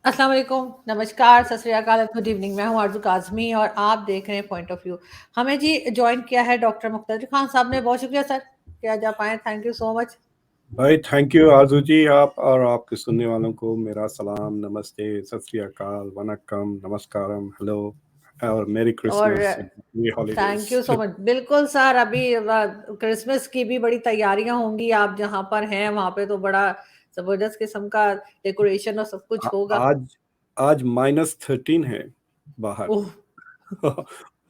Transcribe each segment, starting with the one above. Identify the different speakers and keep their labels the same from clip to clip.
Speaker 1: अस्सलाम वालेकुम, नमस्कार, सत श्री अकाल, गुड इवनिंग। मैं हूँ आरज़ू काज़मी और आप देख रहे हैं पॉइंट ऑफ व्यू। हमें जी जॉइन किया है डॉक्टर मुख्तार खान साहब ने, बहुत शुक्रिया सर कि आज आप आए, थैंक यू सो मच।
Speaker 2: भाई थैंक यू आरजू जी। आप और आपके सुनने वालों को मेरा सलाम, नमस्ते, सत श्री अकाल, वनक्कम, नमस्कारम, हेलो और मेरी
Speaker 1: और
Speaker 2: Christmas, happy holidays.
Speaker 1: Thank you so much. बिल्कुल सर, अभी क्रिसमस की भी बड़ी तैयारियां होंगी, आप जहाँ पर हैं वहाँ पे तो बड़ा ज़बरदस्त किस्म का डेकोरेशन और सब कुछ होगा।
Speaker 2: आज आज -13 है बाहर।
Speaker 1: ओह!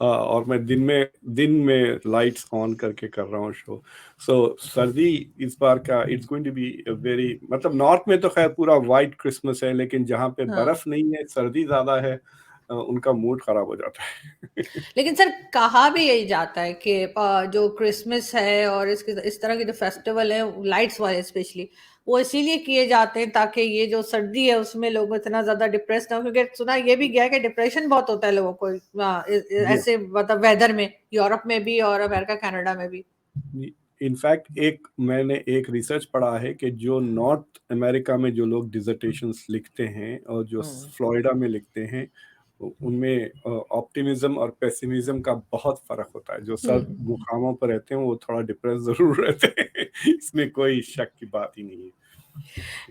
Speaker 2: और मैं दिन में लाइट्स ऑन करके कर रहा हूँ शो। सर्दी इस बार का it's going to be very, मतलब नॉर्थ में तो खैर पूरा वाइट क्रिसमस है, लेकिन जहाँ पे
Speaker 1: हाँ।
Speaker 2: बर्फ नहीं है, सर्दी ज्यादा है, उनका मूड खराब हो जाता है।
Speaker 1: लेकिन सर कहा भी यही जाता है कि जो क्रिसमस है और इस तरह के जो फेस्टिवल है लाइट्स वाले स्पेशली, वो इसीलिए किए जाते हैं ताकि ये जो सर्दी है उसमें लोग इतना ज्यादा डिप्रेस ना हो, क्योंकि सुना ये भी गया है कि डिप्रेशन बहुत होता है लोगों को ऐसे मतलब वेदर में, यूरोप में भी और अमेरिका कनाडा में भी।
Speaker 2: इनफैक्ट मैंने एक रिसर्च पढ़ा है कि जो नॉर्थ अमेरिका में जो लोग डिसर्टेशंस लिखते हैं और जो
Speaker 1: हम्म।
Speaker 2: फ्लोरिडा में लिखते हैं, उनमें ऑप्टिमिज्म और पेसिमिज्म का बहुत फर्क होता है। जो सर्द
Speaker 1: हम्म।
Speaker 2: मुकामों पर रहते हैं वो थोड़ा डिप्रेस जरूर रहते हैं। इसमें कोई शक की बात ही नहीं है।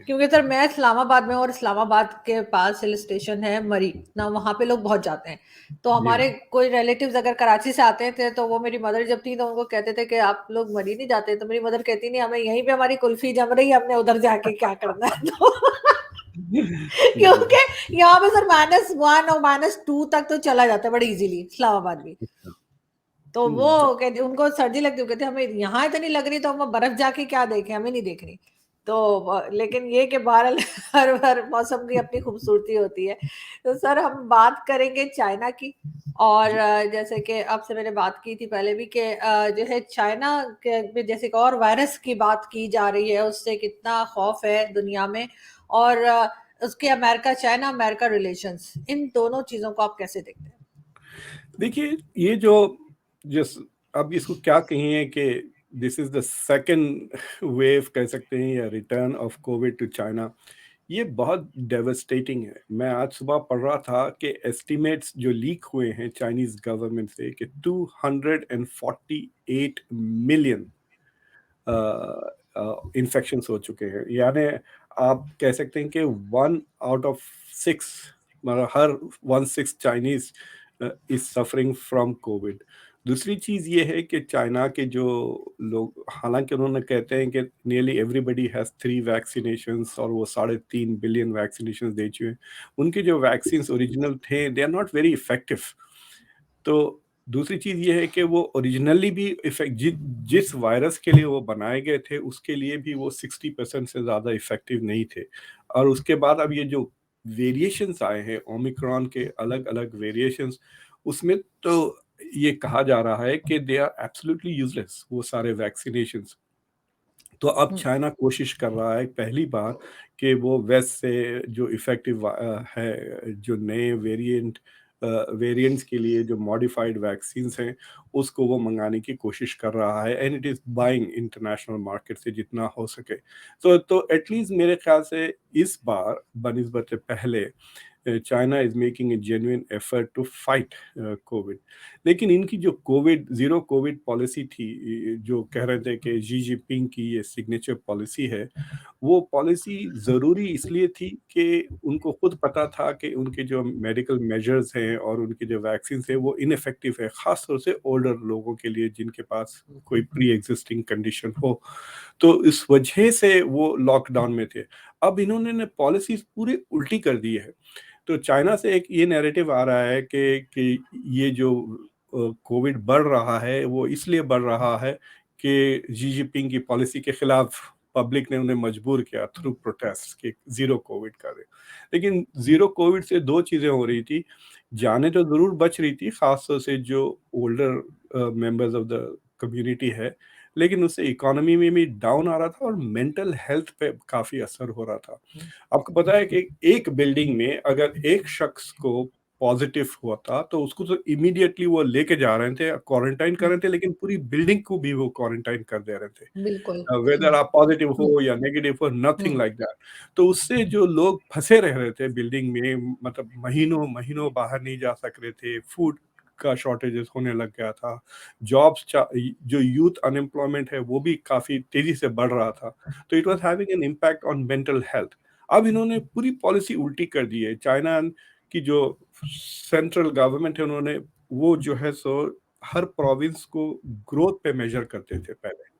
Speaker 1: क्योंकि सर मैं इस्लामाबाद में, और इस्लामाबाद के पास हिल स्टेशन है मरी ना, वहां पे लोग बहुत जाते हैं। तो
Speaker 2: जी
Speaker 1: हमारे कोई रिलेटिव्स अगर कराची से आते थे तो वो, मेरी मदर जब थी तो उनको कहते थे कि आप लोग मरी नहीं जाते, तो मेरी मदर कहती नहीं, हमें यहीं पे हमारी कुल्फी जम रही है, हमने उधर जाके क्या करना है। तो
Speaker 2: जी।
Speaker 1: क्योंकि यहाँ पे सर -1 और -2 तक तो चला जाता है बड़ी इजीली इस्लामाबाद भी। तो वो
Speaker 2: ज-
Speaker 1: कहते, उनको सर्दी लगती, वो कहते हमें यहाँ इतनी लग रही तो हम बर्फ जाके क्या देखें, हमें नहीं देखनी। तो लेकिन ये कि बहरहाल हर मौसम की अपनी खूबसूरती होती है। तो सर हम बात करेंगे चाइना की। और
Speaker 2: जी।
Speaker 1: जैसे कि आपसे मैंने बात की थी पहले भी कि जो है चाइना के में जैसे कि और वायरस की बात की जा रही है, उससे कितना खौफ है दुनिया में। और उसके अमेरिका चाइना अमेरिका रिलेशंस, इन दोनों चीजों को आप कैसे देखते हैं?
Speaker 2: देखिए, ये जो जिस अब इसको क्या कहिए कि this is the second wave कह सकते हैं, या return of covid to China. ये बहुत डेवस्टेटिंग है। मैं आज सुबह पढ़ रहा था कि एस्टिमेट्स जो लीक हुए हैं चाइनीज गवर्नमेंट से कि 248 मिलियन इन्फेक्शंस हो चुके हैं। यानी आप कह सकते हैं कि 1 आउट ऑफ 6, मतलब हर 1/6 Chinese is suffering from Covid. दूसरी चीज़ ये है कि चाइना के जो लोग, हालांकि उन्होंने कहते हैं कि नियरली एवरीबडी हैज़ 3 वैक्सीनेशंस और वो 3.5 बिलियन वैक्सीनेशन दे चुके हैं, उनके जो वैक्सीन ओरिजिनल थे they are not very effective. तो दूसरी चीज़ ये है कि वो ओरिजिनली भी जिस वायरस के लिए वो बनाए गए थे उसके लिए भी वो 60% से ज़्यादा इफेक्टिव नहीं थे। और उसके बाद अब ये जो वेरिएशंस आए हैं ओमिक्रॉन के, अलग अलग वेरिएशंस, उसमें तो ये कहा जा रहा है कि दे आर एब्सोल्युटली यूजलेस वो सारे वैक्सीनेशंस। तो अब
Speaker 1: हम्म।
Speaker 2: चाइना कोशिश कर रहा है पहली बार कि वो वेस्ट से जो इफेक्टिव है, जो नए वेरिएंट्स के लिए जो मॉडिफाइड वैक्सीन्स हैं, उसको वो मंगाने की कोशिश कर रहा है, and it is buying international market से जितना हो सके। तो एटलीस्ट मेरे ख्याल से इस बार बनिस्बत पहले China is making a genuine effort to fight covid. लेकिन इनकी जो कोविड ज़ीरो कोविड पॉलिसी थी, जो कह रहे थे कि शी जिनपिंग की ये सिग्नेचर पॉलिसी है, वो पॉलिसी ज़रूरी इसलिए थी कि उनको खुद पता था कि उनके जो मेडिकल मेजर्स हैं और उनके जो वैक्सीन हैं वो इनफेक्टिव है, ख़ास तौर से ओल्डर लोगों के लिए जिनके पास कोई प्री एग्जिस्टिंग कंडीशन हो। तो इस वजह से वो लॉकडाउन में थे। अब इन्होंने पॉलिसीज़ पूरी उल्टी कर दी है। तो चाइना से एक ये नैरेटिव आ रहा है कि ये जो कोविड बढ़ रहा है वो इसलिए बढ़ रहा है कि शी जिनपिंग की पॉलिसी के खिलाफ पब्लिक ने उन्हें मजबूर किया थ्रू प्रोटेस्ट कि ज़ीरो कोविड करें। लेकिन ज़ीरो कोविड से दो चीज़ें हो रही थी, जानें तो ज़रूर बच रही थी, ख़ास तौर से जो older members of the community है, लेकिन उससे इकोनॉमी में भी डाउन आ रहा था और मेंटल हेल्थ पे काफ़ी असर हो रहा था। आपको पता है कि एक बिल्डिंग में अगर एक शख्स को पॉजिटिव हुआ था, तो उसको तो इमीडिएटली वो लेके जा रहे थे, क्वारंटाइन कर रहे
Speaker 1: हुँ,
Speaker 2: थे, लेकिन पूरी बिल्डिंग को भी वो क्वारंटाइन कर दे रहे थे।
Speaker 1: बिल्कुल।
Speaker 2: वेदर
Speaker 1: हुँ,
Speaker 2: आप पॉजिटिव
Speaker 1: हुँ,
Speaker 2: हो या नेगेटिव हो, नथिंग
Speaker 1: हुँ,
Speaker 2: लाइक दैट। तो उससे जो लोग फँसे रह रहे थे बिल्डिंग में, मतलब महीनों-महीनों बाहर नहीं जा सक रहे थे, फूड का शॉर्टेजेस होने लग गया था, जो यूथ अनएम्प्लॉयमेंट है वो भी काफ़ी तेज़ी से बढ़ रहा था। तो it was having an impact on mental health. अब इन्होंने पूरी पॉलिसी उल्टी कर दी है। चाइना की जो सेंट्रल गवर्नमेंट है, उन्होंने वो जो है सो हर प्रोविंस को ग्रोथ पे मेजर करते थे पहले।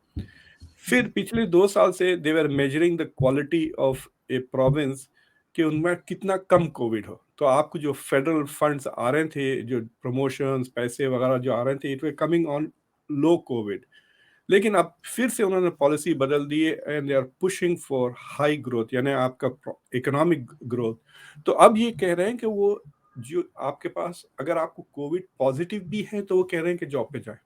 Speaker 2: फिर पिछले 2 साल से they were measuring the quality of a province कि उनमें कितना कम कोविड हो। तो आपको जो फेडरल फंड्स आ रहे थे, जो प्रमोशंस, पैसे वगैरह जो आ रहे थे, it were coming on low covid. लेकिन अब फिर से उन्होंने पॉलिसी बदल दी है and they are pushing for high growth, यानी आपका इकोनॉमिक ग्रोथ। तो अब ये कह रहे हैं कि वो जो आपके पास, अगर आपको कोविड पॉजिटिव भी है, तो वो कह रहे हैं कि जॉब पे जाएँ,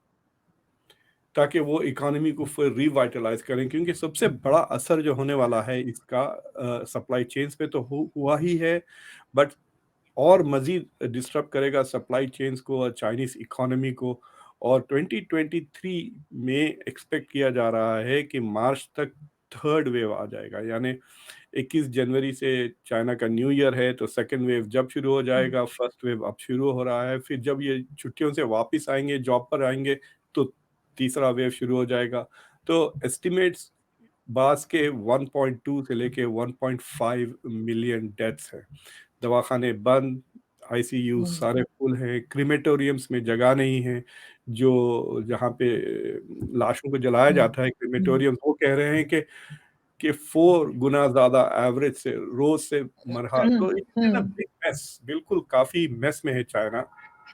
Speaker 2: ताकि वो इकोनॉमी को फिर रिवाइटलाइज़ करें, क्योंकि सबसे बड़ा असर जो होने वाला है इसका सप्लाई चेन्स पे तो हुआ ही है, बट और मज़ीद डिस्टर्ब करेगा सप्लाई चेन्स को और चाइनीज़ इकोनॉमी को। और 2023 में एक्सपेक्ट किया जा रहा है कि मार्च तक थर्ड वेव आ जाएगा, यानी 21 जनवरी से चाइना का न्यू ईयर है, तो सेकंड वेव जब शुरू हो
Speaker 1: हुँ,
Speaker 2: जाएगा, फर्स्ट वेव अब शुरू हो रहा है, फिर जब ये छुट्टियों से वापस आएँगे, जॉब पर आएँगे, तो तीसरा वेव शुरू हो जाएगा। तो एस्टिमेट्स बाज़ के 1.2 से लेके 1.5 मिलियन डेथ्स हैं। दवाखाने बंद, आईसीयू
Speaker 1: हुँ,
Speaker 2: सारे फुल हैं, क्रीमेटोरियम्स में जगह नहीं है, जो जहाँ पे लाशों को जलाया
Speaker 1: हुँ,
Speaker 2: जाता है,
Speaker 1: हुँ,
Speaker 2: क्रीमेटोरियम, वो कह रहे हैं कि 4 गुना ज़्यादा एवरेज से रोज़ से मरहा।
Speaker 1: हुँ,
Speaker 2: तो it's in a
Speaker 1: hmm,
Speaker 2: big mess, बिल्कुल काफ़ी मेस में है चाइना।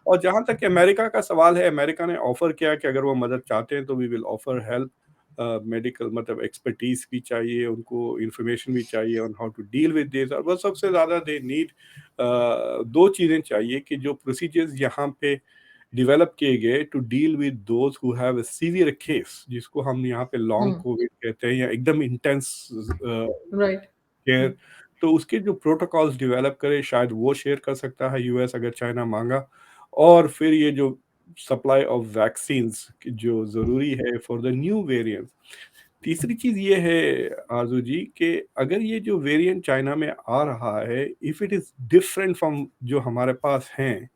Speaker 2: और जहाँ तक कि अमेरिका का सवाल है, अमेरिका ने ऑफ़र किया कि अगर वो मदद चाहते हैं तो we will offer help. Medical मतलब एक्सपर्टीज़ भी चाहिए उनको, इन्फॉर्मेशन भी चाहिए on how to deal with this, और वो सबसे ज़्यादा दे नीड 2 चीज़ें चाहिए कि जो प्रोसीजर्स यहाँ पे डेवलप किए गए to deal with those who have a severe case, जिसको हम यहाँ पे लॉन्ग
Speaker 1: हुँ,
Speaker 2: कोविड कहते हैं, या एकदम इंटेंस
Speaker 1: राइट। हुँ,
Speaker 2: केयर। तो उसके जो प्रोटोकॉल्स डेवलप करे, शायद वो शेयर कर सकता है यूएस, अगर चाइना माँगा। और फिर ये जो सप्लाई ऑफ वैक्सीन्स की जो ज़रूरी है फॉर द न्यू वेरिएंट। तीसरी चीज़ ये है आरज़ू जी, कि अगर ये जो वेरिएंट चाइना में आ रहा है, if it is different from जो हमारे पास हैं,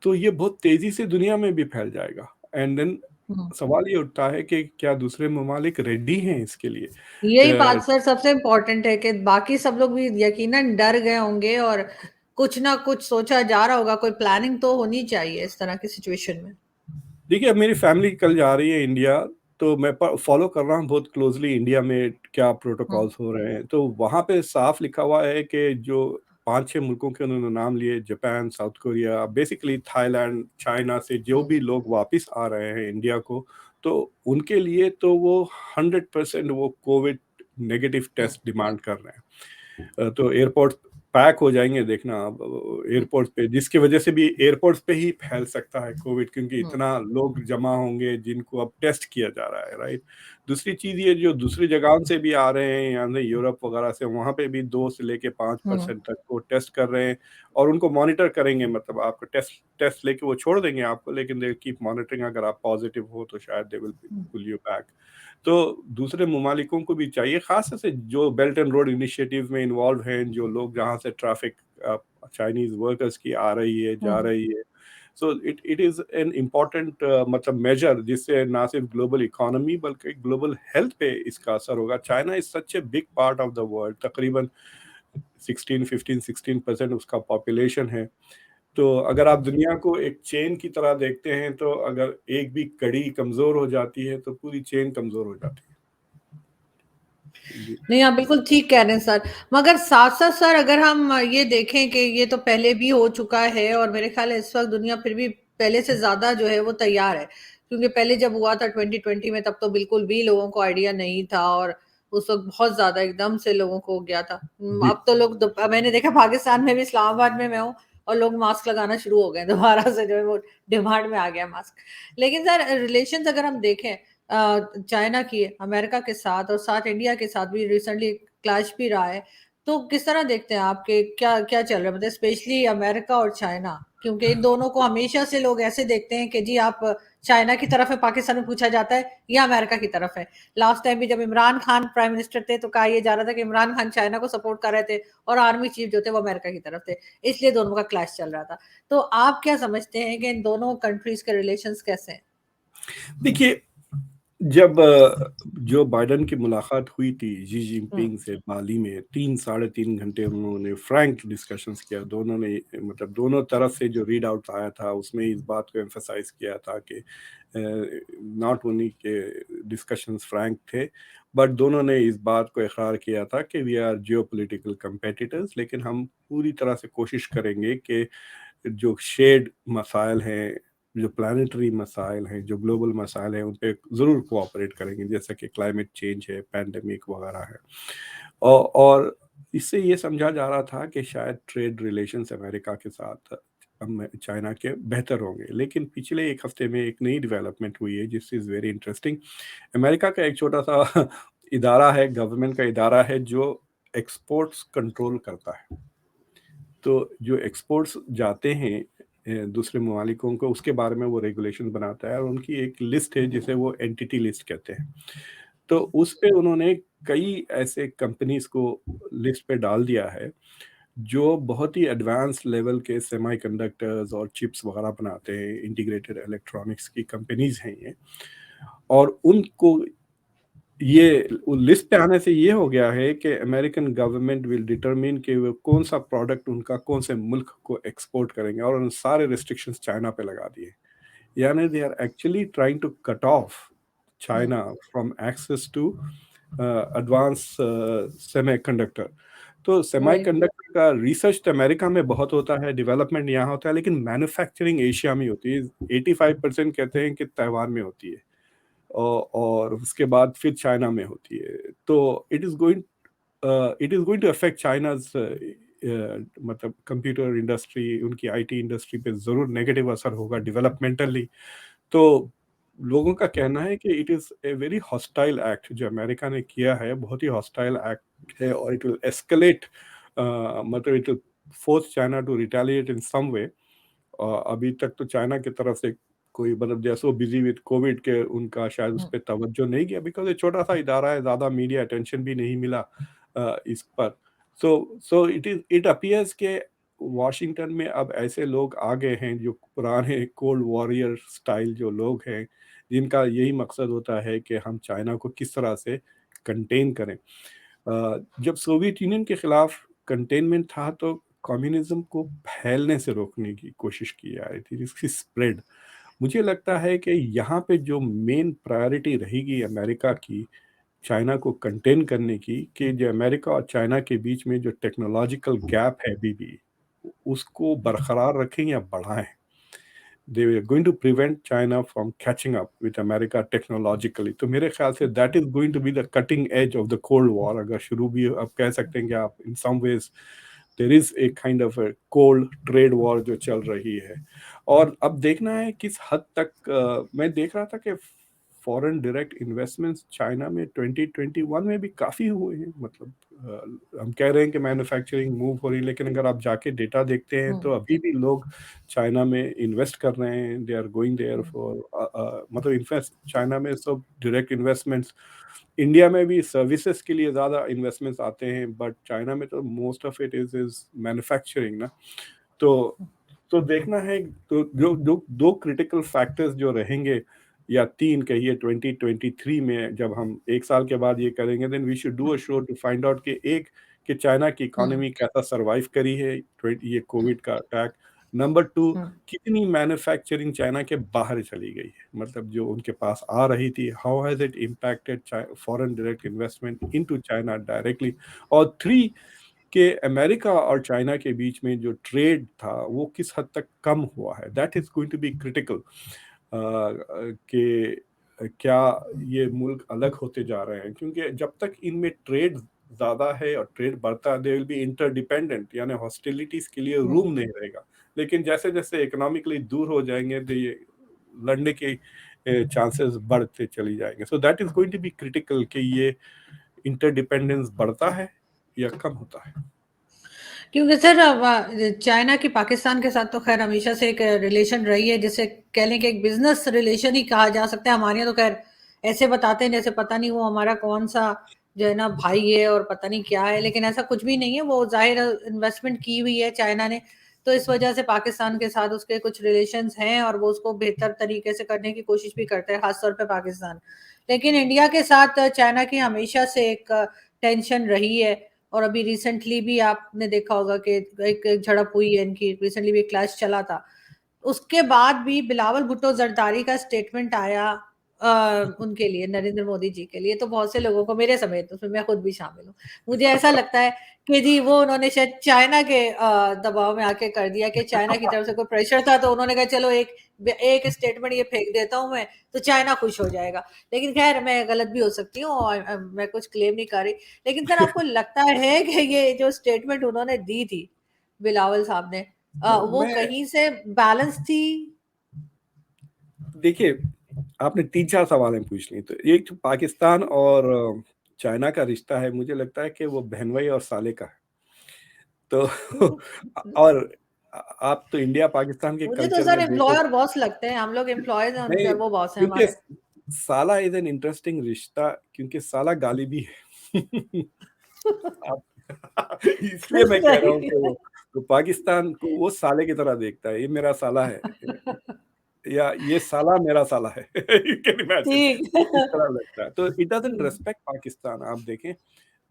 Speaker 2: तो ये बहुत तेज़ी से दुनिया में भी फैल जाएगा। एंड देन
Speaker 1: हुँ।
Speaker 2: सवाल ये उठता है कि क्या दूसरे ममालिक रेडी हैं इसके लिए?
Speaker 1: यही
Speaker 2: अ,
Speaker 1: बात सर सबसे इम्पोर्टेंट है कि बाकी सब लोग भी यकीनन डर गए होंगे और कुछ ना कुछ सोचा जा रहा होगा, कोई प्लानिंग तो होनी चाहिए इस तरह की सिचुएशन में।
Speaker 2: देखिए, अब मेरी फैमिली कल जा रही है इंडिया, तो मैं फ़ॉलो कर रहा हूँ बहुत क्लोज़ली इंडिया में क्या
Speaker 1: हुँ,
Speaker 2: प्रोटोकॉल्स हो रहे हैं। तो वहाँ पे साफ लिखा हुआ है कि जो 5-6 मुल्कों के उन्होंने नाम लिए, Japan, south Korea, basically Thailand, China से जो
Speaker 1: हुँ,
Speaker 2: भी लोग वापस आ रहे हैं इंडिया को, तो उनके लिए तो वो 100% वो कोविड नेगेटिव
Speaker 1: हुँ,
Speaker 2: टेस्ट डिमांड कर रहे हैं। तो एयरपोर्ट पैक हो जाएँगे, देखना आप
Speaker 1: हुँ,
Speaker 2: एयरपोर्ट पे, जिसकी वजह से भी एयरपोर्ट्स पे ही फैल सकता है कोविड, क्योंकि
Speaker 1: हुँ,
Speaker 2: इतना लोग जमा होंगे जिनको अब टेस्ट किया जा रहा है, राइट? दूसरी चीज़ ये, जो दूसरी जगहों से भी आ रहे हैं, यानी यूरोप वगैरह से, वहाँ पे भी 2 से लेके
Speaker 1: हुँ,
Speaker 2: 5% तक वो टेस्ट कर रहे हैं और उनको मॉनिटर करेंगे, मतलब आपका टेस्ट टेस्ट लेके वो छोड़ देंगे आपको, लेकिन दे विल कीप मॉनिटरिंग, अगर आप पॉजिटिव हो तो शायद they will
Speaker 1: hmm,
Speaker 2: pull you back. तो दूसरे ममालिकों को भी चाहिए, ख़ास से जो बेल्ट एंड रोड इनिशिएटिव में इन्वॉल्व हैं, जो लोग जहाँ से ट्रैफ़िक चाइनीज़ वर्कर्स की आ रही है, जा
Speaker 1: हुँ,
Speaker 2: रही है। So it is an important मतलब मेजर, जिससे ना सिर्फ ग्लोबल इकोनॉमी बल्कि ग्लोबल हेल्थ पे इसका असर होगा। China is such a big part of the world, तकरीबन 16 उसका पॉपुलेशन है। तो अगर आप दुनिया को एक चेन की तरह देखते हैं, तो अगर एक भी कड़ी कमज़ोर हो जाती है, तो पूरी चेन कमज़ोर हो जाती है। जी।
Speaker 1: नहीं, आप बिल्कुल ठीक कह रहे हैं सर। मगर साथ-साथ सर अगर हम ये देखें कि ये तो पहले भी हो चुका है और मेरे ख़्याल है इस वक़्त दुनिया फिर भी पहले से ज़्यादा जो है वो तैयार है। क्योंकि पहले जब हुआ था 2020 में तब तो बिल्कुल भी लोगों को आइडिया नहीं था और उस वक़्त बहुत ज़्यादा एकदम से लोगों को हो गया था।
Speaker 2: जी।
Speaker 1: अब तो लोग मैंने देखा पाकिस्तान में भी इस्लामाबाद में मैं हूँ और लोग मास्क लगाना शुरू हो गए हैं दोबारा से जो है वो डिमांड में आ गया मास्क। लेकिन सर रिलेशंस अगर हम देखें चाइना की, अमेरिका के साथ और साथ इंडिया के साथ भी रिसेंटली क्लैश भी रहा है। तो किस तरह देखते हैं आपके क्या क्या चल रहा है, मतलब स्पेशली अमेरिका और चाइना, क्योंकि इन दोनों को हमेशा से लोग ऐसे देखते हैं कि जी आप चाइना की तरफ है, पाकिस्तान में पूछा जाता है, या अमेरिका की तरफ है। लास्ट टाइम भी जब इमरान खान प्राइम मिनिस्टर थे तो कहा यह जा रहा था कि इमरान खान चाइना को सपोर्ट कर रहे थे और आर्मी चीफ जो थे वो अमेरिका की तरफ थे, इसलिए दोनों का क्लैश चल रहा था। तो आप क्या समझते हैं कि इन दोनों कंट्रीज के रिलेशंस कैसे हैं?
Speaker 2: देखिए, जब जो बाइडेन की मुलाकात हुई थी शी
Speaker 1: हम्म।
Speaker 2: जिनपिंग से बाली में, 3 साढ़े 3 घंटे उन्होंने फ्रैंक डिस्कशंस किया। दोनों ने मतलब दोनों तरफ से जो रीड आउट आया था उसमें इस बात को एम्फसाइज़ किया था कि नॉट ओनली के डिस्कशंस फ्रैंक थे, बट दोनों ने इस बात को इकरार किया था कि वी आर जियोपॉलिटिकल कॉम्पिटिटर्स, लेकिन हम पूरी तरह से कोशिश करेंगे कि जो शेयर्ड मसाइल हैं, जो प्लानिटरी मसाइल हैं, जो ग्लोबल मसाइल हैं, उन पे ज़रूर कोऑपरेट करेंगे, जैसा कि क्लाइमेट चेंज है, पैंडेमिक वगैरह है। और इससे ये समझा जा रहा था कि शायद ट्रेड रिलेशंस अमेरिका के साथ चाइना के बेहतर होंगे। लेकिन पिछले 1 हफ्ते में एक नई डेवलपमेंट हुई है जिस इज़ वेरी इंटरेस्टिंग। अमेरिका का एक छोटा-सा इदारा है, गवर्नमेंट का इदारा है जो एक्सपोर्ट्स कंट्रोल करता है। तो जो एक्सपोर्ट्स जाते हैं दूसरे ममालिकों को, उसके बारे में वो रेगुलेशन बनाता है और उनकी एक लिस्ट है जिसे वो एंटिटी लिस्ट कहते हैं। तो उस पे उन्होंने कई ऐसे कंपनीज़ को लिस्ट पे डाल दिया है, जो बहुत ही एडवांस लेवल के सेमीकंडक्टर्स और चिप्स वगैरह बनाते हैं, इंटीग्रेटेड इलेक्ट्रॉनिक्स की कंपनीज़ हैं ये। और उनको ये लिस्ट पे आने से ये हो गया है कि अमेरिकन गवर्नमेंट विल डिटरमिन कि वो कौन-सा प्रोडक्ट उनका कौन से मुल्क को एक्सपोर्ट करेंगे, और उन सारे रिस्ट्रिक्शंस चाइना पे लगा दिए। यानी they are actually trying to cut off
Speaker 1: hmm.
Speaker 2: China from access to advance semiconductor. तो
Speaker 1: वही।
Speaker 2: सेमीकंडक्टर का रिसर्च तो अमेरिका में बहुत होता है, डेवलपमेंट यहाँ होता है, लेकिन मैन्युफैक्चरिंग एशिया में होती है। 85% कहते हैं कि ताइवान में होती है। और उसके बाद फिर चाइना में होती है। तो it is going to affect China's मतलब कंप्यूटर इंडस्ट्री, उनकी आईटी इंडस्ट्री पे ज़रूर नेगेटिव असर होगा डेवलपमेंटली। तो लोगों का कहना है कि it is a very hostile act जो अमेरिका ने किया है, बहुत ही हॉस्टाइल एक्ट है, और इट विल एस्केलेट मतलब it will force China to retaliate in some way. अभी तक तो चाइना की तरफ से कोई मतलब जैसे वो बिजी विद कोविड के उनका शायद उस
Speaker 1: हम्म।
Speaker 2: पे तवज्जो नहीं किया, बिकॉज़ ये छोटा-सा इदारा है, ज़्यादा मीडिया अटेंशन भी नहीं मिला इस पर। सो इट अपीयर्स के वॉशिंगटन में अब ऐसे लोग आ गए हैं जो पुराने कोल्ड वॉरियर स्टाइल जो लोग हैं, जिनका यही मकसद होता है कि हम चाइना को किस तरह से कंटेन करें। जब सोवियत यूनियन के खिलाफ कंटेनमेंट था तो कम्युनिज्म को फैलने से रोकने की कोशिश की जा रही थी, इसकी स्प्रेड। मुझे लगता है कि यहाँ पे जो मेन प्रायोरिटी रहेगी अमेरिका की चाइना को कंटेन करने की, कि जो अमेरिका और चाइना के बीच में जो टेक्नोलॉजिकल गैप है अभी भी, उसको बरकरार रखें या बढ़ाएं। they were going to prevent China from catching up with America technologically। तो मेरे ख्याल से that is going to be the cutting edge of the Cold War। अगर शुरू भी आप कह सकते हैं कि आप in some ways there is a kind of a cold trade war जो चल रही है। और अब देखना है किस हद तक मैं देख रहा था कि फॉरेन डायरेक्ट इन्वेस्टमेंट्स चाइना में 2021 में भी काफ़ी हुए हैं। मतलब हम कह रहे हैं कि मैन्युफैक्चरिंग मूव हो रही है, लेकिन अगर आप जाके डेटा देखते हैं तो
Speaker 1: हम्म।
Speaker 2: अभी भी लोग चाइना में इन्वेस्ट कर रहे हैं। They are going there
Speaker 1: hmm.
Speaker 2: For मतलब इन्वेस्ट चाइना में सब डायरेक्ट इन्वेस्टमेंट्स। इंडिया में भी सर्विसेज के लिए ज़्यादा इन्वेस्टमेंट्स आते हैं, बट चाइना में तो most of it is manufacturing ना। तो तो देखना है। तो जो जो दो क्रिटिकल फैक्टर्स जो रहेंगे, या तीन कहिए, 2023 में जब हम एक साल के बाद ये करेंगे, then we should do a show to find out कि एक, कि चाइना की
Speaker 1: हम्म।
Speaker 2: इकोनॉमी कैसा सरवाइव करी है ये कोविड का अटैक। नंबर टू,
Speaker 1: हम्म।
Speaker 2: कितनी मैन्युफैक्चरिंग चाइना के बाहर चली गई है, मतलब जो उनके पास आ रही थी, how has it impacted foreign direct investment into China directly. और थ्री, कि अमेरिका और चाइना के बीच में जो ट्रेड था वो किस हद तक कम हुआ है। That is going to be critical कि क्या ये मुल्क अलग होते जा रहे हैं, क्योंकि जब तक इनमें ट्रेड ज़्यादा है और ट्रेड बढ़ता है, दे विल बी इंटरडिपेंडेंट, यानी हॉस्टिलिटीज़ के लिए
Speaker 1: हम्म।
Speaker 2: रूम नहीं रहेगा। लेकिन जैसे जैसे इकोनॉमिकली दूर हो जाएंगे तो ये लड़ने के चांसेस बढ़ते चली जाएंगे। So that is going to be critical कि ये इंटरडिपेंडेंस बढ़ता है या कम होता है?
Speaker 1: क्योंकि सर चाइना की पाकिस्तान के साथ तो खैर हमेशा से एक रिलेशन रही है, जिसे कह लें कि एक बिजनेस रिलेशन ही कहा जा सकता है। हमारे यहाँ तो खैर ऐसे बताते हैं जैसे पता नहीं वो हमारा कौन सा जो है ना भाई है और पता नहीं क्या है, लेकिन ऐसा कुछ भी नहीं है। वो जाहिर इन्वेस्टमेंट की हुई है चाइना ने, तो इस वजह से पाकिस्तान के साथ उसके कुछ रिलेशंस हैं और वो उसको बेहतर तरीके से करने की कोशिश भी करते हैं, खासतौर पे पाकिस्तान। लेकिन इंडिया के साथ चाइना की हमेशा से एक टेंशन रही है, और अभी रिसेंटली भी आपने देखा होगा कि एक झड़प हुई है इनकी, रिसेंटली भी क्लैश चला था। उसके बाद भी बिलावल भुट्टो जरदारी का स्टेटमेंट आया उनके लिए, नरेंद्र मोदी जी के लिए, तो बहुत से लोगों को, मेरे समेत, उसमें मैं खुद भी शामिल हूँ, मुझे ऐसा लगता है कि जी वो उन्होंने शायद चाइना के दबाव में आके कर दिया, कि चाइना की तरफ से कोई प्रेशर था तो उन्होंने कहा चलो एक एक स्टेटमेंट ये फेंक देता हूँ मैं, तो चाइना खुश हो जाएगा। लेकिन खैर मैं गलत भी हो सकती हूँ और मैं कुछ क्लेम नहीं कर रही। लेकिन सर आपको लगता है कि ये जो स्टेटमेंट उन्होंने दी थी बिलावल साहब ने, वो
Speaker 2: मैं
Speaker 1: कहीं से बैलेंस थी?
Speaker 2: देखिए, आपने 3-4 सवालें पूछ ली, तो एक तो पाकिस्तान और चाइना का रिश्ता है, मुझे लगता है कि वो बहनोई और साले का है। तो और आप तो इंडिया पाकिस्तान के
Speaker 1: मुझे तो
Speaker 2: कल्चर
Speaker 1: सर
Speaker 2: में
Speaker 1: एम्प्लॉय
Speaker 2: देखो।
Speaker 1: और बॉस लगते हैं, हम लोग एम्प्लॉयज हैं उनके
Speaker 2: नहीं,
Speaker 1: और वो बॉस हैं
Speaker 2: क्योंकि
Speaker 1: हमारे।
Speaker 2: साला इज एन इंटरेस्टिंग रिश्ता, क्योंकि साला गाली भी है। आप इसलिए मैं कह रहा हूँ
Speaker 1: सही।
Speaker 2: कि वो तो पाकिस्तान को वो साले की तरह देखता है, ये मेरा साला है, या ये साला मेरा साला है। यू कैन इमेजिन,
Speaker 1: ठीक।
Speaker 2: वो इस तरह लगता है। तो it doesn't
Speaker 1: hmm,
Speaker 2: respect Pakistan. आप देखें,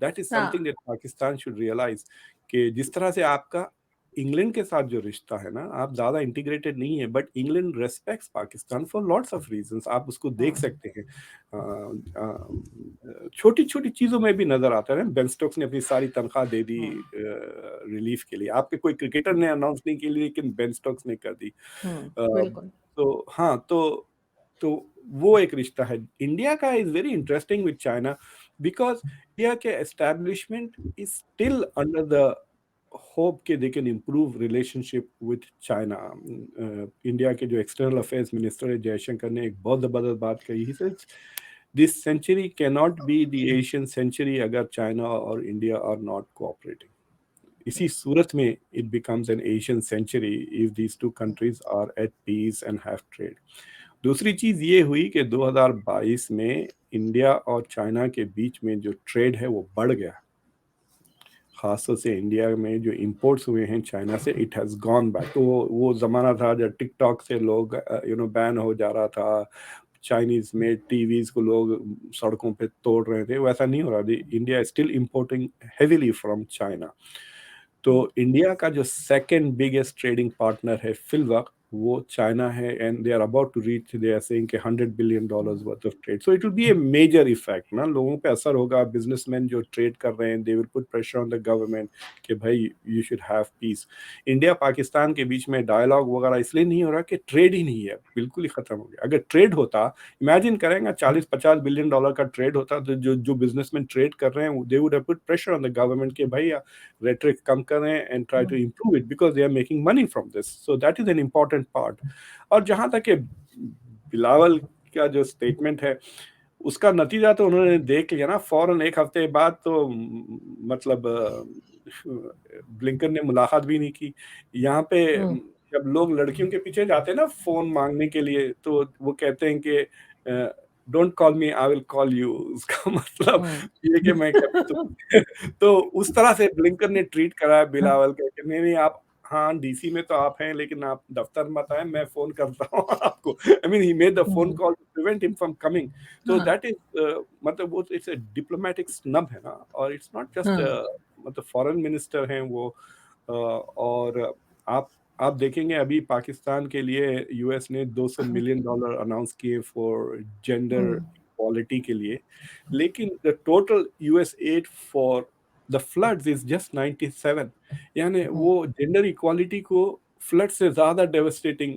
Speaker 2: दैट इज
Speaker 1: हाँ।
Speaker 2: Something that Pakistan should realise, कि जिस तरह से आपका इंग्लैंड के साथ जो रिश्ता है ना, आप ज्यादा इंटीग्रेटेड नहीं है, but England respects Pakistan for lots of reasons. आप उसको देख
Speaker 1: हम्म,
Speaker 2: सकते हैं, छोटी छोटी चीजों में भी नजर आता है ना। बेन स्टोक्स ने अपनी सारी तनख्वाह दे दी
Speaker 1: हम्म,
Speaker 2: रिलीफ के लिए। आपके कोई क्रिकेटर ने अनाउंस नहीं की, लेकिन बेन स्टोक्स ने कर दी।
Speaker 1: बिल्कुल।
Speaker 2: तो हाँ, तो वो एक रिश्ता है। इंडिया का is very interesting with China, because India के establishment is still under the hope कि they can improve relationship with China. India के जो एक्सटर्नल अफेयर्स मिनिस्टर है जयशंकर ने एक बहुत जबरदस्त बात कही है, this century can not be the Asian century अगर चाइना और इंडिया आर नॉट कोऑपरेटिंग। इसी सूरत में it becomes an Asian century if these two countries are at peace and have trade. दूसरी चीज ये हुई कि 2022 में इंडिया और चाइना के बीच में जो ट्रेड है वो बढ़ गया। खासतौर से इंडिया में जो इंपोर्ट्स हुए हैं चाइना से, इट हैज गॉन बैक। तो वो जमाना था जब टिकटॉक से लोग बैन हो जा रहा था, चाइनीज में टीवीज को लोग सड़कों पे तोड़ रहे थे, वैसा नहीं हो रहा। India is still importing heavily from China. तो इंडिया का जो सेकंड बिगेस्ट ट्रेडिंग पार्टनर है फिलवक्त, वो चाइना है, and they are about to reach, they are saying कि $100 billion worth of trade. So it will be a major effect ना, लोगों पे असर होगा। बिजनेसमैन जो ट्रेड कर रहे हैं, they will put pressure on the government कि भाई you should have piece. India Pakistan के बीच में डायलॉग वगैरह इसलिए नहीं हो रहा कि ट्रेड ही नहीं है, बिल्कुल ही खत्म हो गया। अगर ट्रेड होता, इमेजिन करेंगे 40-50 बिलियन डॉलर का ट्रेड होता, तो जो जो बिजनेसमैन ट्रेड कर रहे हैं, they would have put pressure on the government कि भाई rhetoric कम करें and try to improve it because they are making money from this. So that is an important part. और जहाँ तक कि बिलावल का जो स्टेटमेंट है, उसका नतीजा तो उन्होंने देख लिया ना फौरन एक हफ्ते बाद। तो मतलब ब्लिंकन ने मुलाकात भी नहीं की। यहाँ पे
Speaker 1: हम्म,
Speaker 2: जब लोग लड़कियों के पीछे जाते हैं ना फोन मांगने के लिए, तो वो कहते हैं कि don't call me, I will call you. उसका मतलब
Speaker 1: हम्म,
Speaker 2: ये कि मैं कभी तो तो उस तरह से ब्लिंकन ने ट्रीट करा है बिलावल का कि नहीं नहीं, आप हाँ डीसी में तो आप हैं, लेकिन आप दफ्तर मत आए, मैं फोन करता हूँ आपको। I mean he made the phone
Speaker 1: hmm,
Speaker 2: call to prevent him from coming. तो
Speaker 1: हाँ,
Speaker 2: दैट इज मतलब वो इट्स अ डिप्लोमेटिक स्नब है ना, और इट्स नॉट जस्ट
Speaker 1: हाँ,
Speaker 2: मतलब फॉरेन मिनिस्टर हैं वो। और आप देखेंगे अभी पाकिस्तान के लिए यूएस ने $200 मिलियन अनाउंस किए फॉर जेंडर
Speaker 1: हम्म,
Speaker 2: इक्वालिटी के लिए, लेकिन the total US add for the floods is just 97। यानी
Speaker 1: हम्म,
Speaker 2: वो जेंडर इक्वालिटी को फ्लड से ज्यादा डेवस्टेटिंग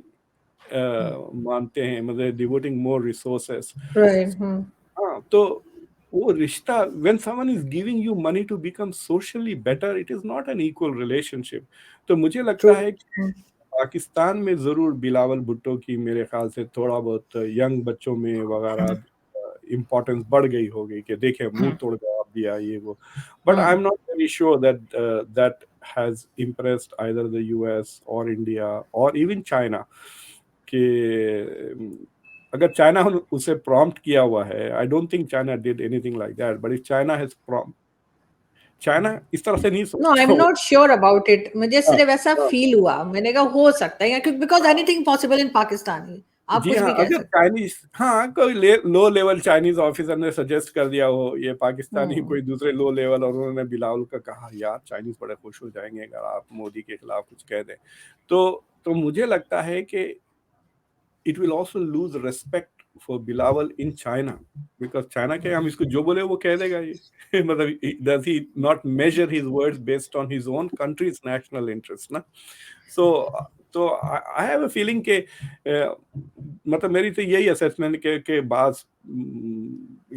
Speaker 1: हम्म,
Speaker 2: मानते हैं, मतलब डिवोटिंग मोर रिसोर्सेस।
Speaker 1: राइट।
Speaker 2: हाँ, तो वो रिश्ता, when someone is giving you money to become socially better, it is not an equal relationship। तो मुझे
Speaker 1: ट्रू।
Speaker 2: लगता है कि पाकिस्तान में जरूर बिलावल भुट्टो की मेरे ख्याल से थोड़ा बहुत यंग बच्चों में वगैरह इम्पोर्टेंस बढ़ गई होगी कि देखे मुंह तोड़ गया दिया ये वो। But I am not very sure that that has impressed either the US और इंडिया और इवन चाइना कि अगर चाइना उसे प्रॉम्प्ट किया हुआ है, I don't think China did anything like that, but if China has China इस तरह से नहीं
Speaker 1: नो, आई एम
Speaker 2: सोचता वो।
Speaker 1: नॉट श्योर अबाउट इट, मुझे
Speaker 2: हाँ,
Speaker 1: सिर्फ ऐसा
Speaker 2: हाँ।
Speaker 1: फील हुआ, मैंने कहा हो सकता है, क्योंकि because anything possible in Pakistan, आप
Speaker 2: जी
Speaker 1: कुछ
Speaker 2: हाँ,
Speaker 1: भी कह
Speaker 2: अगर
Speaker 1: सकते
Speaker 2: चाइनीज, हाँ, कोई लो लेवल चाइनीज ऑफिसर ने सजेस्ट कर दिया हो ये
Speaker 1: हो।
Speaker 2: पाकिस्तानी कोई दूसरे लो लेवल, और उन्होंने बिलावल का कहा यार चाइनीज बड़े खुश हो जाएंगे अगर आप मोदी के खिलाफ कुछ कह दें, तो मुझे लगता है कि it will also lose respect for Bilawal in China, because China के हम इसको जो बोले वो कह देगा ये मतलब does he not measure his words based on his own country's national interest ना? So I have a feeling कि मतलब मेरी तो यही असेसमेंट के बाद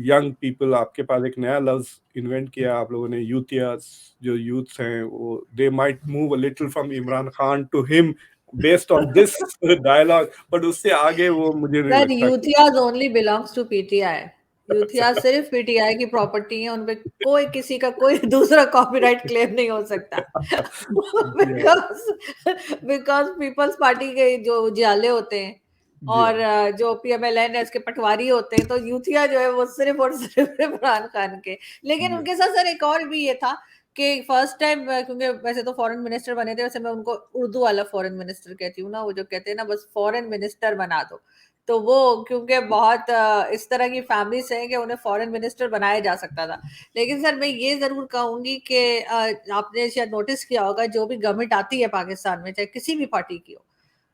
Speaker 2: यंग पीपल, आपके पास एक नया लफ्ज इन्वेंट किया आप लोगों ने, यूथियास, जो यूथ्स हैं वो they might move a little from Imran Khan to him based on this dialogue, but उससे आगे वो मुझे नहीं
Speaker 1: सर,
Speaker 2: लगता कि
Speaker 1: youth is only belongs to PTI. यूथिया
Speaker 2: अच्छा।
Speaker 1: सिर्फ पीटीआई की प्रॉपर्टी है, उनपे कोई किसी का कोई दूसरा कॉपीराइट क्लेम नहीं हो सकता।
Speaker 2: जी हाँ,
Speaker 1: बिकॉज बिकॉज पीपल्स पार्टी के जो उजाले होते हैं
Speaker 2: जी
Speaker 1: और
Speaker 2: हाँ,
Speaker 1: जो पीएमएलएन है उसके पटवारी होते हैं, तो यूथिया जो है वो सिर्फ और सिर्फ इमरान खान के। लेकिन
Speaker 2: जी
Speaker 1: उनके साथ सर एक और भी ये था कि फर्स्ट टाइम, क्योंकि वैसे तो फॉरेन मिनिस्टर बने थे, वैसे मैं उनको उर्दू वाला फॉरेन मिनिस्टर कहती हूँ ना, वो जो कहते हैं ना बस फॉरेन मिनिस्टर बना दो, तो वो क्योंकि बहुत इस तरह की फैमिलीज हैं कि उन्हें फॉरेन मिनिस्टर बनाया जा सकता था। लेकिन सर मैं ये जरूर कहूंगी कि आपने शायद नोटिस किया होगा, जो भी गवर्नमेंट आती है पाकिस्तान में, चाहे किसी भी पार्टी की हो,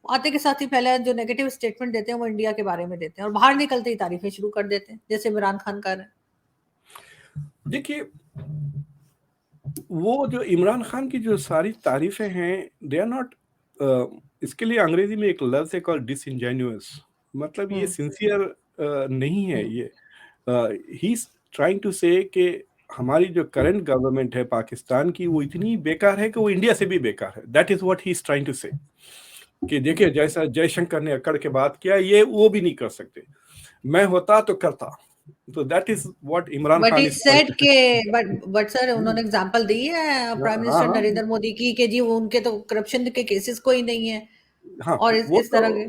Speaker 1: आते के साथ ही पहले जो नेगेटिव स्टेटमेंट देते हैं वो इंडिया के बारे में देते हैं, और बाहर निकलते ही तारीफें शुरू कर देते हैं, जैसे इमरान खान कर रहे हैं।
Speaker 2: देखिए वो जो इमरान खान की जो सारी तारीफें हैं दे आर नॉट, इसके लिए अंग्रेजी में एक लफ्ज है कॉल्ड डिसइंजेन्युअस, मतलब ये
Speaker 1: हम्म।
Speaker 2: सिंसियर नहीं है
Speaker 1: हम्म।
Speaker 2: ये। ही इज ट्राइंग टू से कि हमारी जो करंट गवर्नमेंट है पाकिस्तान की वो इतनी बेकार है कि वो इंडिया से भी बेकार है, that is what he is trying to say, कि देखिए जैसा जयशंकर ने अकड़ के बात किया ये वो भी नहीं कर सकते, मैं होता तो करता, तो that is what Imran
Speaker 1: but
Speaker 2: Khan
Speaker 1: he
Speaker 2: is
Speaker 1: said
Speaker 2: trying
Speaker 1: के बट सर उन्होंने एग्जांपल दी है
Speaker 2: टू।
Speaker 1: प्राइम
Speaker 2: हाँ
Speaker 1: मिनिस्टर
Speaker 2: हाँ
Speaker 1: नरेंद्र मोदी की कि जी वो उनके तो करप्शन के केसेस कोई नहीं है,
Speaker 2: हाँ,
Speaker 1: और इस तरह के।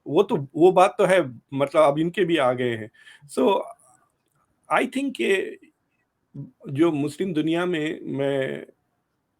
Speaker 2: वो बात तो है, मतलब अब इनके भी आ गए हैं। सो आई थिंक जो मुस्लिम दुनिया में मैं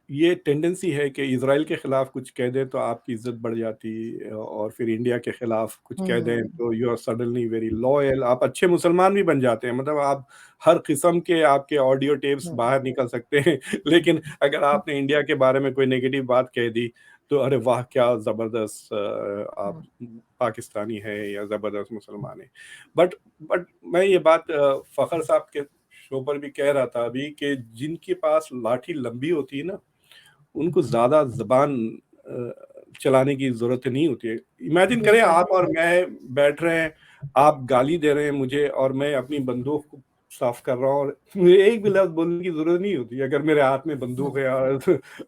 Speaker 2: ये टेंडेंसी है कि इजराइल के खिलाफ कुछ कह दें तो आपकी इज्जत बढ़ जाती है, और फिर इंडिया के खिलाफ कुछ कह दें
Speaker 1: हम्म।
Speaker 2: तो you are suddenly very loyal, आप अच्छे मुसलमान भी बन जाते हैं, मतलब आप हर किस्म के आपके ऑडियो टेप्स
Speaker 1: हम्म।
Speaker 2: बाहर निकल सकते हैं लेकिन अगर आपने इंडिया के बारे में कोई नेगेटिव बात कह दी तो अरे वाह क्या जबरदस्त आप
Speaker 1: हम्म।
Speaker 2: पाकिस्तानी है या जबरदस्त मुसलमान है। बट बट मैं ये बात फखर साहब के शो पर भी कह रहा था अभी कि जिनके पास लाठी लंबी होती है ना उनको ज्यादा जबान चलाने की जरूरत नहीं होती है। इमेजिन
Speaker 1: जी
Speaker 2: करें
Speaker 1: सर।
Speaker 2: आप और मैं बैठ रहे हैं, आप गाली दे रहे हैं मुझे और मैं अपनी बंदूक को साफ कर रहा हूँ, और मुझे एक भी लफ्ज बोलने की जरूरत नहीं होती अगर मेरे हाथ में बंदूक है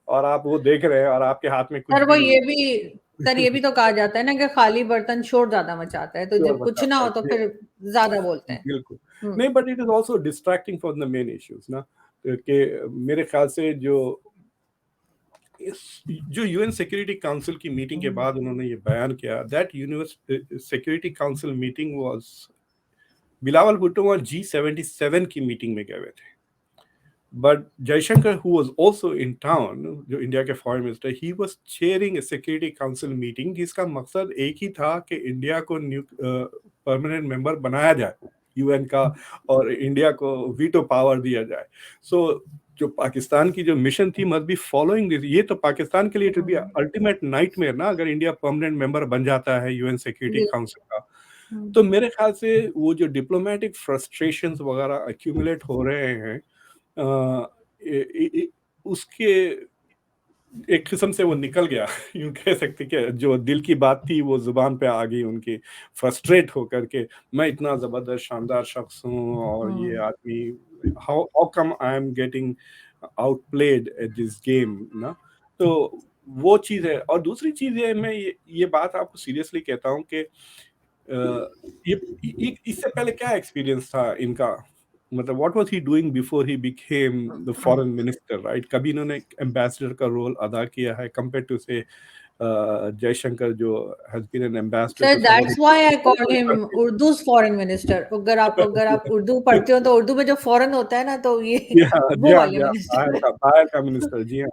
Speaker 2: और आप वो देख रहे हैं और आपके हाथ में कुछ
Speaker 1: सर वो
Speaker 2: भी नहीं
Speaker 1: ये भी सर ये भी तो कहा जाता है ना कि खाली बर्तन शोर ज्यादा मचाता है, तो
Speaker 2: है और
Speaker 1: जब कुछ ना
Speaker 2: बताता
Speaker 1: हो तो
Speaker 2: है।
Speaker 1: फिर ज्यादा बोलते हैं।
Speaker 2: बिल्कुल।
Speaker 1: हम्म।
Speaker 2: नहीं, but it is also distracting from the main issues ना, कि मेरे ख्याल से जो यूएन सिक्योरिटी काउंसिल की मीटिंग के
Speaker 1: हम्म।
Speaker 2: बाद उन्होंने ये बयान किया that universe security council meeting was, Bilawal Bhutto वहाँ G77 की मीटिंग में गए हुए थे, but Jaishankar who was also in town, जो इंडिया के foreign minister, he was chairing a security council meeting जिसका मकसद एक ही था कि इंडिया को परमानेंट मेंबर बनाया जाए यूएन का, और इंडिया को वीटो पावर दिया जाए। सो जो पाकिस्तान की जो मिशन थी मस्ट बी फॉलोइंग दिस, ये तो पाकिस्तान के लिए it will B
Speaker 1: hmm.
Speaker 2: Ultimate nightmare ना अगर इंडिया परमानेंट मेंबर बन जाता है यूएन सिक्योरिटी
Speaker 1: जी।
Speaker 2: काउंसिल का।
Speaker 1: हम्म।
Speaker 2: तो मेरे ख्याल से वो जो डिप्लोमेटिक फ्रस्ट्रेशंस वगैरह एक्यूमुलेट हो रहे हैं अ, उसके एक किस्म से वो निकल गया यूं कह सकते कि जो दिल की बात थी वो जुबान पे आ गई उनकी, फ्रस्ट्रेट होकर के मैं इतना जबरदस्त शानदार शख्स हूँ और ये
Speaker 1: हम्म।
Speaker 2: आदमी, how come I am getting outplayed at this game ना। तो वो चीज़ है, और दूसरी चीज़ है, मैं ये बात आपको सीरियसली कहता हूँ कि ये इससे पहले क्या एक्सपीरियंस था इनका मतलब what was he doing before he became the foreign minister, right? कभी इन्होंने एम्बेसडर का रोल अदा किया है कंपेयर टू से जयशंकर जो has been an ambassador
Speaker 1: sir
Speaker 2: to some of
Speaker 1: that's why I call him Urdu's foreign minister. अगर आप उर्दू पढ़ते हो तो उर्दू में जो फॉरेन होता है ना, तो ये
Speaker 2: जी हाँ, जी
Speaker 1: वो
Speaker 2: हाँ,
Speaker 1: वाले
Speaker 2: जी हाँ,
Speaker 1: मिनिस्टर।
Speaker 2: बाहर का मिनिस्टर, जी हाँ।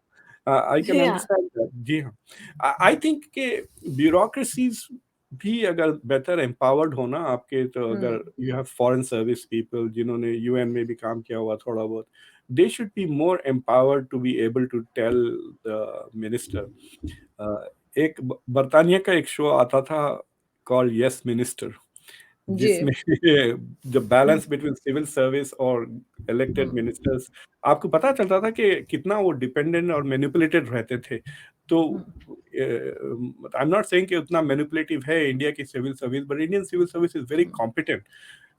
Speaker 2: आई कैन
Speaker 1: जी हाँ।
Speaker 2: अंडरस्टैंड दैट, जी हाँ। आई थिंक कि ब्यूरोक्रेसीज भी अगर बेटर एम्पावर्ड हो ना आपके, तो अगर you have foreign service people जिन्होंने यूएन में भी काम किया हुआ थोड़ा बहुत, they should be more empowered to be able to tell the minister. एक बर्तानिया का एक शो आता था कॉल्ड यस मिनिस्टर,
Speaker 1: जी।
Speaker 2: जिसमें जो बैलेंस बिटवीन सिविल सर्विस और इलेक्टेड मिनिस्टर्स, आपको पता चलता था कि कितना वो डिपेंडेंट और मैनिपुलेटेड रहते थे। तो आई एम नॉट सेइंग कि उतना मैनिपुलेटिव है इंडिया की civil service, but Indian civil service is very competent,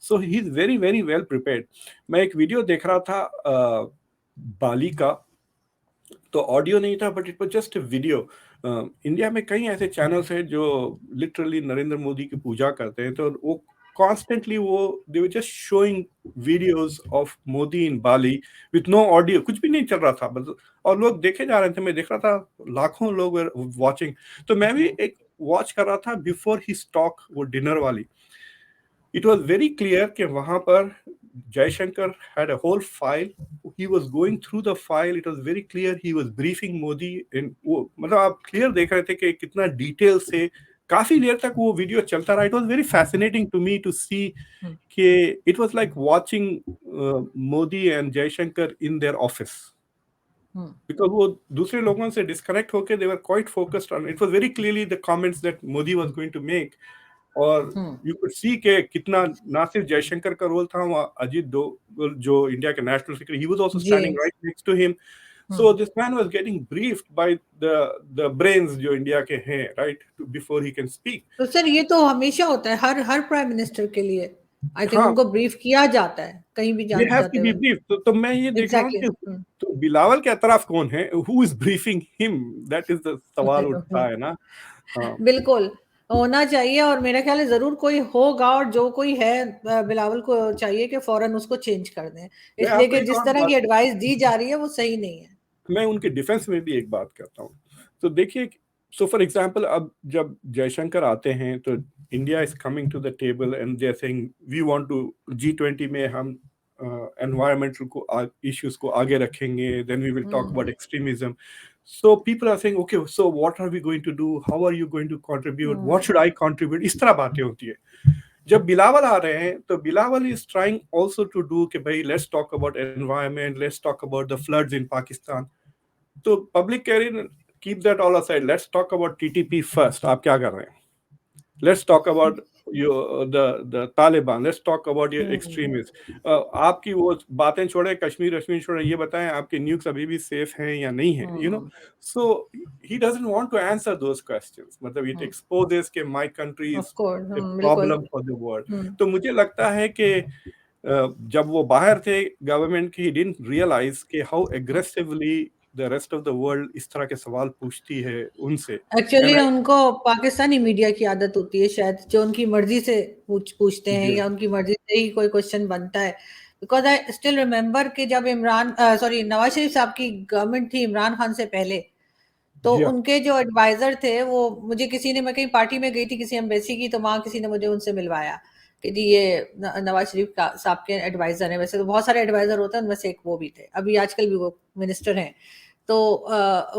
Speaker 2: so he is very very well prepared. मैं एक वीडियो देख रहा था बाली का, तो ऑडियो नहीं था but it was just a video. India में कई ऐसे चैनल्स हैं जो लिटरली नरेंद्र मोदी की पूजा करते हैं, तो वो कॉन्स्टेंटली वो they were just showing videos of Modi in Bali with no audio, कुछ भी नहीं चल रहा था बस, और लोग देखे जा रहे थे, मैं देख रहा था लाखों लोग वाचिंग। तो मैं भी एक वॉच कर रहा था बिफोर ही टॉक, वो डिनर वाली। It was very clear कि वहां पर Jaishankar had a whole file. He was going through the file. It was very clear he was briefing Modi in वो मतलब आप क्लियर देख रहे थे कि कितना डिटेल से काफी देर तक वो वीडियो चलता रहा. It was very fascinating to me to see कि it was like watching Modi and Jaishankar in their office. Because वो दूसरे लोगों से डिस्कनेक्ट होके they were quite focused on. It was very clearly the comments that Modi was going to make. और you could see के कितना ना सिर्फ जयशंकर का रोल था, वहाँ अजीत डोभाल जो इंडिया के national secretary, he was also
Speaker 1: जी।
Speaker 2: Standing right next to him. So this man was getting briefed by the brains जो इंडिया के हैं, right, before he can speak.
Speaker 1: तो सर ये तो हमेशा होता है हर प्राइम मिनिस्टर के लिए। आई थिंक
Speaker 2: हाँ,
Speaker 1: उनको ब्रीफ किया जाता है कहीं भी
Speaker 2: दे हैव
Speaker 1: जाते
Speaker 2: टू बी
Speaker 1: हुए।
Speaker 2: ब्रीफ. तो मैं ये देख रहा हूँ
Speaker 1: एग्जैक्टली।
Speaker 2: कि तो बिलावल के अतराफ कौन है, who is briefing him, that is the सवाल उठता है ना. हाँ,
Speaker 1: बिल्कुल होना चाहिए, और मेरा ख्याल है जरूर कोई होगा, और जो कोई है बिलावल को चाहिए कि फौरन उसको चेंज कर दें,
Speaker 2: मैं
Speaker 1: इसलिए
Speaker 2: आपको
Speaker 1: कि
Speaker 2: एक
Speaker 1: जिस
Speaker 2: और
Speaker 1: तरह की
Speaker 2: बात,
Speaker 1: एडवाइस दी जा रही है वो सही नहीं है।
Speaker 2: मैं उनके डिफेंस में भी एक बात करता हूँ. तो देखिए, सो फॉर एग्जांपल, अब जब जयशंकर आते हैं तो India is coming to the table and they are saying we want to G20 में हम एनवायरमेंटल को इश्यूज को आगे रखेंगे, then we will talk about extremism. So people are saying okay, so what are we going to do, how are you going to contribute, what should I contribute, इस तरह बातें होती है. जब बिलावल आ रहे हैं तो Bilawal is trying also to do कि भाई let's talk about environment, let's talk about the floods in Pakistan. तो पब्लिक कह रही keep that all aside, let's talk about TTP first. आप क्या कर रहे हैं? Let's talk about the Taliban, let's talk about your extremist. आपकी वो बातें छोड़े, कश्मीर कश्मीर छोड़े, ये बताएं आपके न्यूक्स अभी भी सेफ हैं या नहीं है, you know. So he doesn't want to answer those questions. मतलब इट एक्सपोजेस के my country
Speaker 1: of
Speaker 2: is
Speaker 1: course.
Speaker 2: a
Speaker 1: बिल्कुल।
Speaker 2: problem for the world. तो मुझे लगता है कि जब वो बाहर थे गवर्नमेंट की, he didn't realize कि how aggressively the rest of the world इस तरह के सवाल पूछती है उनसे.
Speaker 1: एक्चुअली
Speaker 2: And I,
Speaker 1: उनको पाकिस्तानी मीडिया की आदत होती है शायद, जो उनकी मर्जी से पूछते हैं,
Speaker 2: जी
Speaker 1: या उनकी मर्जी से ही कोई क्वेश्चन बनता है। बिकॉज आई स्टिल रिमेम्बर कि जब सॉरी नवाज शरीफ साहब की गवर्नमेंट थी इमरान खान से पहले, तो
Speaker 2: जी
Speaker 1: उनके जो एडवाइजर थे वो मुझे किसी ने, मैं कहीं पार्टी में गई थी किसी एम्बेसी की, तो वहां किसी ने मुझे उनसे मिलवाया कि जी ये नवाज शरीफ साहब के एडवाइजर हैं। वैसे तो बहुत सारे एडवाइजर होते हैं, उनमें से एक वो भी थे, अभी आजकल भी वो मिनिस्टर हैं। तो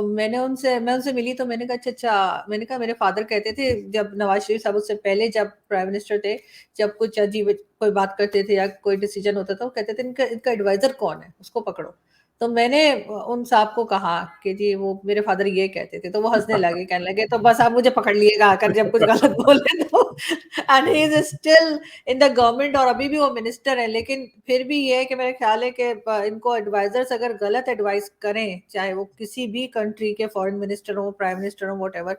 Speaker 1: मैं उनसे मिली, तो मैंने कहा अच्छा, मैंने कहा मेरे फादर कहते थे जब नवाज शरीफ साहब उससे पहले जब प्राइम मिनिस्टर थे, जब कुछ अजीब कोई बात करते थे या कोई डिसीजन होता था, वो कहते थे इनका इनका एडवाइजर कौन है, उसको पकड़ो। तो मैंने उन साहब को कहा कि जी वो मेरे फादर ये कहते थे, तो वो हंसने लगे, कहने लगे तो बस आप मुझे पकड़ लिएगा आकर जब कुछ गलत बोले तो। And he is still in the government, और अभी भी वो मिनिस्टर है। लेकिन फिर भी ये है कि मेरा ख्याल है कि इनको एडवाइजर्स अगर गलत एडवाइस करें, चाहे वो किसी भी कंट्री के फॉरेन मिनिस्टर हो, प्राइम मिनिस्टर हो, व्हाटएवर,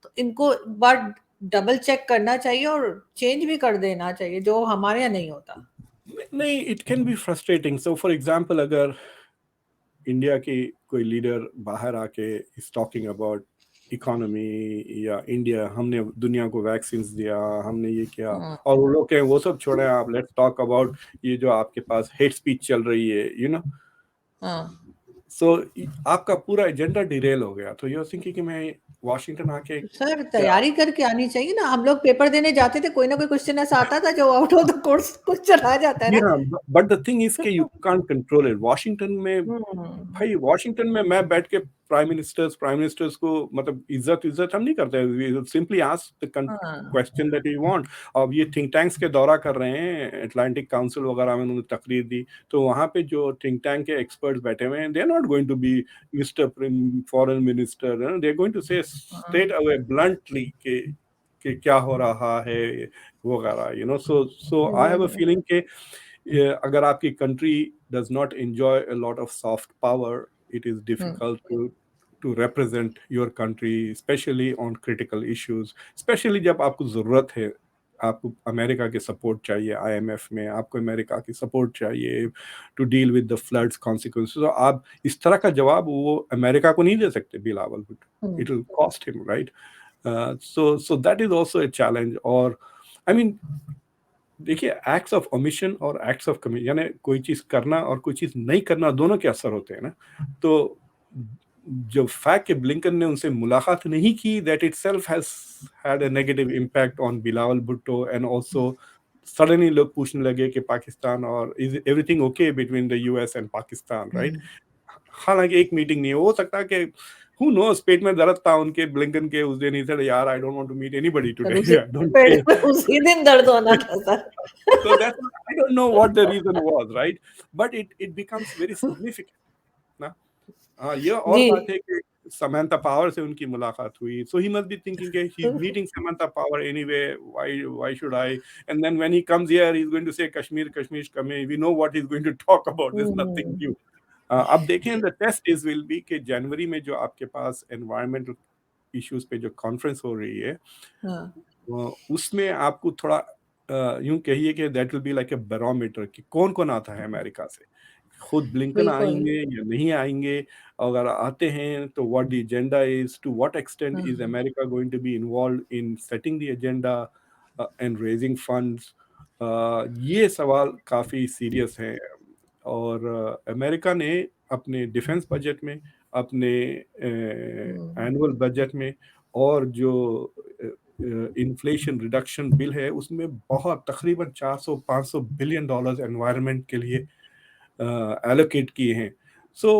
Speaker 1: तो इनको एक बार डबल चेक करना चाहिए और चेंज भी कर देना चाहिए, जो हमारे यहाँ नहीं होता।
Speaker 2: नहीं, it can be frustrating. So for example, अगर इंडिया की कोई लीडर बाहर आके इज टॉकिंग अबाउट इकोनॉमी या इंडिया, हमने दुनिया को वैक्सीन्स दिया, हमने ये किया,
Speaker 1: हाँ,
Speaker 2: और वो लोग कहें वो सब छोड़ें, आप लेट्स टॉक अबाउट ये जो आपके पास हेट स्पीच चल रही है,
Speaker 1: हाँ।
Speaker 2: सो आपका पूरा एजेंडा डिरेल हो गया। तो यू आर थिंकिंग कि मैं वॉशिंगटन आके
Speaker 1: सर
Speaker 2: क्या।
Speaker 1: तैयारी करके आनी चाहिए ना, हम लोग पेपर देने जाते थे, कोई ना कोई क्वेश्चन ऐसा आता था जो out of the course question आ जाता है
Speaker 2: जी
Speaker 1: ना।
Speaker 2: हाँ, बट द थिंग इज कि you can't control it. Washington में,
Speaker 1: हम्म।
Speaker 2: भाई वॉशिंगटन में मैं बैठ के प्राइम मिनिस्टर्स को मतलब इज्जत इज्जत हम नहीं करते, वी सिंपली आस्क द
Speaker 1: हाँ।
Speaker 2: Question that you want. अब ये थिंक टैंक्स के दौरा कर रहे हैं, अटलांटिक काउंसिल वगैरह में उन्होंने तकरीर दी, तो वहां पे जो थिंक टैंक के एक्सपर्ट्स बैठे हुए हैं, they are not going to be mister foreign minister, they are going to say straight
Speaker 1: हाँ।
Speaker 2: अवे ब्लंटली कि क्या हो रहा है वगैरह, so I have a
Speaker 1: exactly.
Speaker 2: Feeling कि अगर आपकी country does not enjoy a lot of soft power, it is
Speaker 1: hmm.
Speaker 2: difficult to represent your country, especially on critical issues, especially जब आपको ज़रूरत है, आपको अमेरिका की सपोर्ट चाहिए आईएमएफ में, आपको अमेरिका की सपोर्ट चाहिए to deal with the floods consequences, तो आप इस तरह का जवाब वो अमेरिका को नहीं दे सकते बिलावल,
Speaker 1: हम्म।
Speaker 2: It will cost him, right? So that is also a challenge. और आई मीन देखिए, एक्ट्स ऑफ ओमिशन और एक्ट्स ऑफ कमी, यानी कोई चीज करना और कोई चीज नहीं करना, दोनों के असर होते हैं ना। तो जो फैक्ट कि ब्लिंकन ने उनसे मुलाकात नहीं की, that itself has had a negative impact on Bilawal Bhutto, and also suddenly लोग पूछने लगे कि पाकिस्तान और is everything okay between the US and Pakistan, right?
Speaker 1: हम्म।
Speaker 2: हालांकि एक मीटिंग नहीं है, हो सकता है कि हु नोस पेट में दर्द था उनके ब्लिंकन के उस दिन, ही said यार I don't want to meet anybody
Speaker 1: और
Speaker 2: टुडे,
Speaker 1: उसी
Speaker 2: आई डोंट
Speaker 1: पेट में
Speaker 2: केयर।
Speaker 1: उसी दिन दर्द होना था sir.
Speaker 2: So that's, I don't know what the reason was, right? But it becomes very significant ना। हाँ, ये और
Speaker 1: जी।
Speaker 2: बात है कि samantha पावर से उनकी मुलाकात हुई, so he must be thinking कि he's meeting samantha power anyway, why should I? And then when he comes here he's going to say Kashmir is coming, we know what he's going to talk about, there's nothing
Speaker 1: hmm.
Speaker 2: new। अब देखें, the test is will be कि जनवरी में जो आपके पास environmental issues पे जो conference हो रही है,
Speaker 1: हाँ।
Speaker 2: उसमें आपको थोड़ा यूं कहिए कि that will be like a barometer कि कौन कौन आता है अमेरिका से, खुद ब्लिंकन
Speaker 1: बिल्कुल।
Speaker 2: आएंगे या नहीं आएंगे, अगर आते हैं तो what the agenda is, to what extent is
Speaker 1: हाँ।
Speaker 2: America going to be involve in setting the agenda and raising funds. ये सवाल काफ़ी सीरियस हैं। और अमेरिका ने अपने डिफेंस बजट में, अपने
Speaker 1: हम्म।
Speaker 2: एनुअल बजट में, और जो इन्फ्लेशन रिडक्शन बिल है उसमें बहुत तकरीबन 400-500 बिलियन डॉलर्स एनवायरनमेंट के लिए एलोकेट किए हैं। सो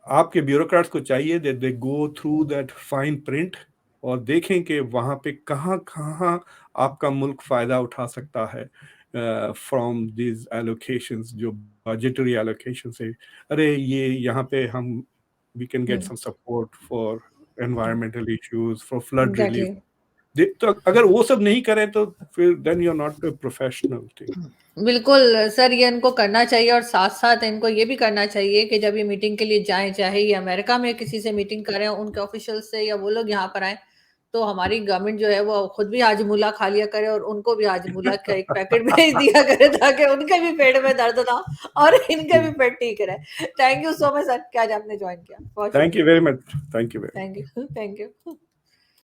Speaker 2: आपके ब्यूरोक्रेट्स को चाहिए that they go through that fine print और देखें कि वहाँ पे कहाँ कहाँ आपका मुल्क फ़ायदा उठा सकता है फ्रॉम दीज एलोकेशंस, जो बजटरी एलोकेशंस है। अरे ये यहाँ पे हम we can get
Speaker 1: hmm.
Speaker 2: Some support for environmental issues, for flood
Speaker 1: exactly.
Speaker 2: Relief. तो अगर वो सब नहीं करें तो फिर then you are not a professional thing.
Speaker 1: बिल्कुल सर, ये इनको करना चाहिए और साथ साथ इनको ये भी करना चाहिए कि जब ये मीटिंग के लिए जाएं, चाहे ये अमेरिका में किसी से मीटिंग करें उनके ऑफिशियल से, या वो लोग यहाँ पर आए, तो हमारी गवर्नमेंट जो है वो खुद भी हाजमूला खा लिया करे और उनको भी हाजमूला का एक पैकेट भेज दिया करे, ताकि उनके भी पेट में दर्द ना हो और इनके भी पेट ठीक रहे। Thank you so much sir कि आज आपने ज्वाइन किया, बहुत
Speaker 2: थैंक यू
Speaker 1: शुक्रिया।
Speaker 2: Very much, thank you very much.
Speaker 1: Thank you. Thank you.